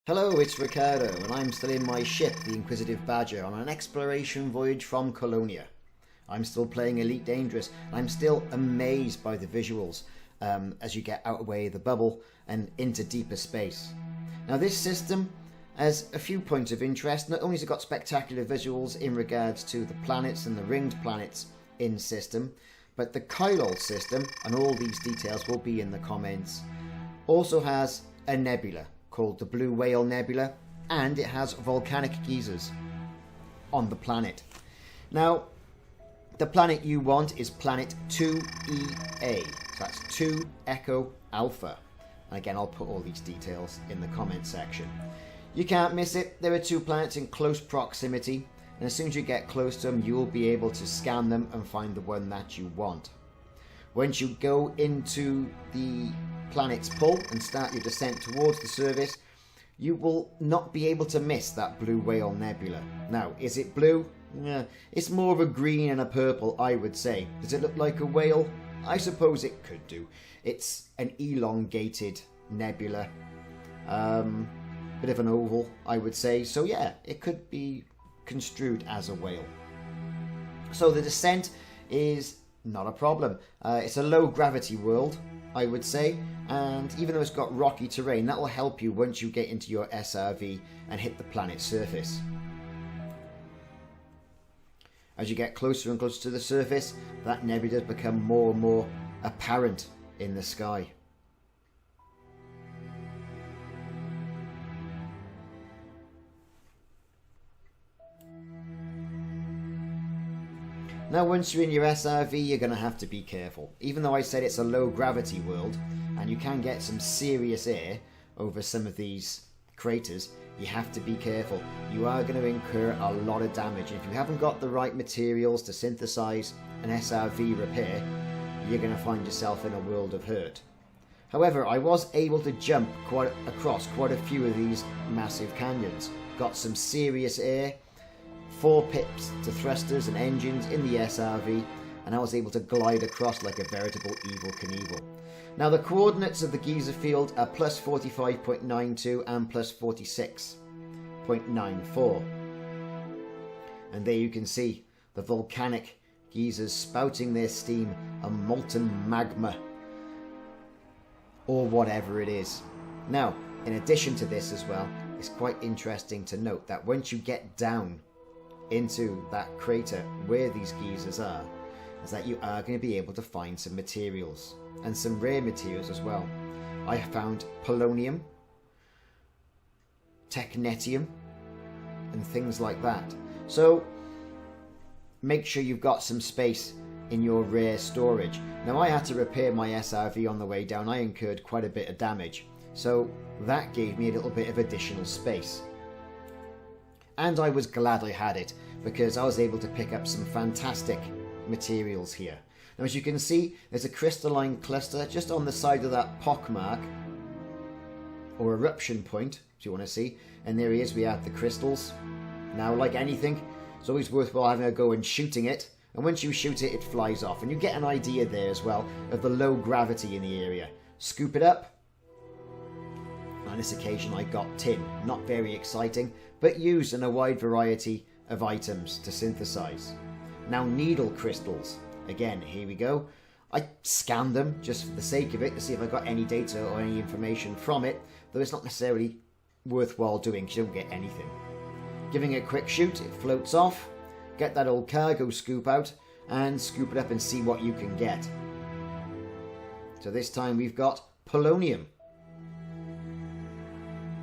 Hello, it's Ricardo, and I'm still in my ship, the Inquisitive Badger, on an exploration voyage from Colonia. I'm still playing Elite Dangerous, and I'm still amazed by the visuals as you get out away the bubble and into deeper space. Now, this system has a few points of interest. Not only has it got spectacular visuals in regards to the planets and the ringed planets in system, but the Kylol system, and all these details will be in the comments, also has a nebula called the Blue Whale Nebula, and it has volcanic geysers on the planet. Now, the planet you want is planet 2EA, so that's 2 Echo Alpha. And again, I'll put all these details in the comment section. You can't miss it. There are 2 planets in close proximity, and as soon as you get close to them, you'll be able to scan them and find the one that you want. Once you go into the planet's pull and start your descent towards the surface, you will not be able to miss that Blue Whale Nebula. Now, is it blue? It's more of a green and a purple, I would say. Does it look like a whale? I suppose it could do. It's an elongated nebula. Bit of an oval, I would say. So yeah, it could be construed as a whale. So the descent is not a problem. It's a low gravity world, I would say, and even though it's got rocky terrain, that will help you once you get into your SRV and hit the planet's surface. As you get closer and closer to the surface, that nebula does become more and more apparent in the sky. Now, once you're in your SRV, you're going to have to be careful. Even though I said it's a low gravity world, and you can get some serious air over some of these craters, you have to be careful. You are going to incur a lot of damage. If you haven't got the right materials to synthesize an SRV repair, you're going to find yourself in a world of hurt. However, I was able to jump across quite a few of these massive canyons. Got some serious air, 4 pips to thrusters and engines in the SRV, and I was able to glide across like a veritable Evel Knievel. Now, the coordinates of the geyser field are plus 45.92 and plus 46.94. And there you can see the volcanic geysers spouting their steam, a molten magma, or whatever it is. Now, in addition to this as well, it's quite interesting to note that once you get down into that crater where these geysers are, is that you are going to be able to find some materials, and some rare materials as well. I found polonium, technetium, and things like that. So make sure you've got some space in your rare storage. Now, I had to repair my SRV on the way down. I incurred quite a bit of damage, so that gave me a little bit of additional space. And I was glad I had it, because I was able to pick up some fantastic materials here. Now, as you can see, there's a crystalline cluster just on the side of that pockmark, or eruption point, if you want to see. And there he is, we have the crystals. Now, like anything, it's always worthwhile having a go and shooting it. And once you shoot it, it flies off. And you get an idea there as well of the low gravity in the area. Scoop it up. On this occasion, I got tin. Not very exciting, but used in a wide variety of items to synthesize. Now, needle crystals. Again, here we go. I scanned them just for the sake of it to see if I got any data or any information from it, though it's not necessarily worthwhile doing because you don't get anything. Giving it a quick shoot, it floats off. Get that old cargo scoop out and scoop it up and see what you can get. So this time we've got polonium.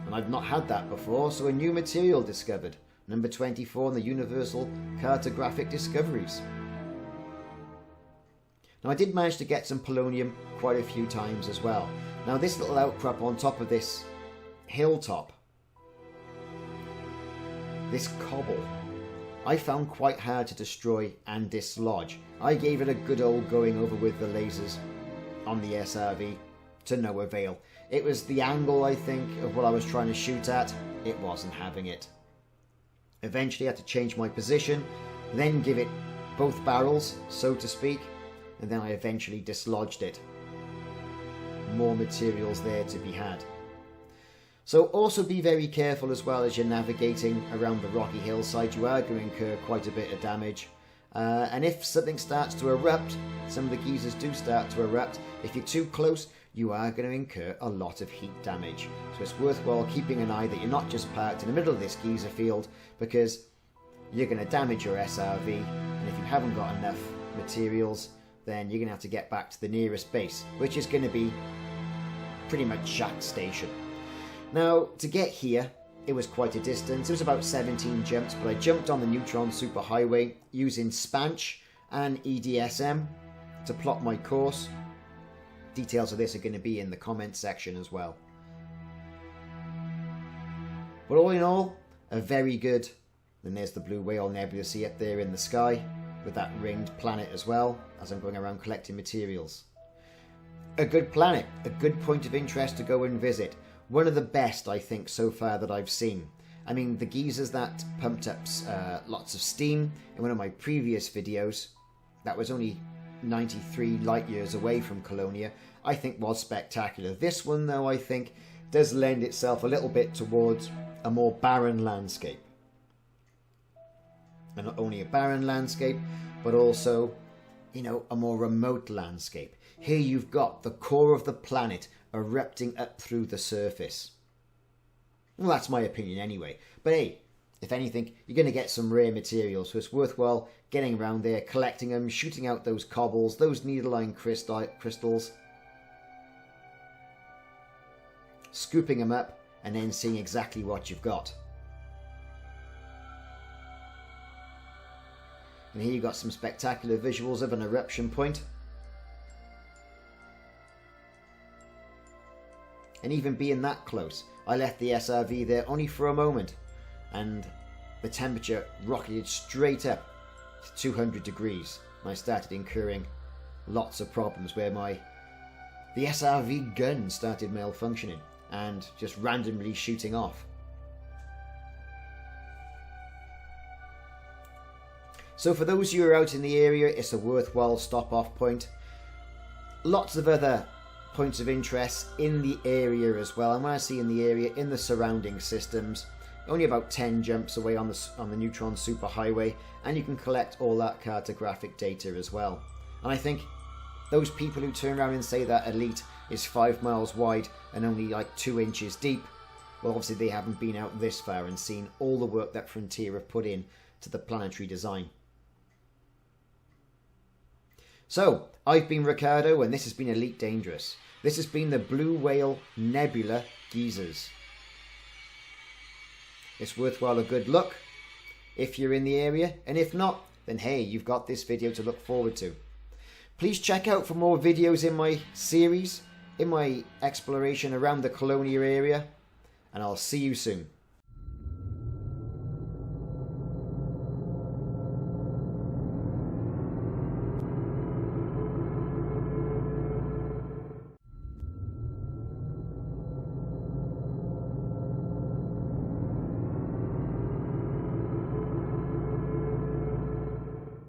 And I've not had that before, so a new material discovered. Number 24 on the Universal Cartographic Discoveries. Now, I did manage to get some polonium quite a few times as well. Now, this little outcrop on top of this hilltop, this cobble, I found quite hard to destroy and dislodge. I gave it a good old going over with the lasers on the SRV to no avail. It was the angle, I think, of what I was trying to shoot at. It wasn't having it. Eventually I had to change my position, then give it both barrels, so to speak, and then I eventually dislodged it. More materials there to be had. So also be very careful as well as you're navigating around the rocky hillside. You are going to incur quite a bit of damage. And if something starts to erupt, some of the geysers do start to erupt. If you're too close, you are going to incur a lot of heat damage. So it's worthwhile keeping an eye that you're not just parked in the middle of this geyser field, because you're going to damage your SRV. And if you haven't got enough materials, then you're going to have to get back to the nearest base, which is going to be pretty much Jack's station. Now, to get here, it was quite a distance. It was about 17 jumps, but I jumped on the neutron superhighway using Spanch and EDSM to plot my course. Details of this are going to be in the comments section as well. But all in all, a very good. Then there's the Blue Whale Nebula see up there in the sky with that ringed planet as well, as I'm going around collecting materials. A good planet, a good point of interest to go and visit. One of the best, I think, so far that I've seen. I mean, the geysers that pumped up lots of steam in one of my previous videos, that was only 93 light years away from Colonia, I think was spectacular. This one, though, I think, does lend itself a little bit towards a more barren landscape. And not only a barren landscape, but also, you know, a more remote landscape. Here you've got the core of the planet erupting up through the surface. Well, that's my opinion anyway. But hey, if anything, you're going to get some rare materials, so it's worthwhile getting around there, collecting them, shooting out those cobbles, those needle-line crystals, scooping them up, and then seeing exactly what you've got. And here you've got some spectacular visuals of an eruption point. And even being that close, I left the SRV there only for a moment, and the temperature rocketed straight up to 200 degrees. And I started incurring lots of problems where the SRV gun started malfunctioning and just randomly shooting off. So for those of you who are out in the area, it's a worthwhile stop-off point. Lots of other points of interest in the area as well. And when I see in the area, in the surrounding systems, only about 10 jumps away on the neutron superhighway, and you can collect all that cartographic data as well. And I think those people who turn around and say that Elite is 5 miles wide and only like 2 inches deep, well, obviously they haven't been out this far and seen all the work that Frontier have put in to the planetary design. So, I've been Ricardo, and this has been Elite Dangerous. This has been the Blue Whale Nebula Geysers. It's worthwhile a good look if you're in the area, and if not, then hey, you've got this video to look forward to. Please check out for more videos in my series, in my exploration around the Colonia area, and I'll see you soon.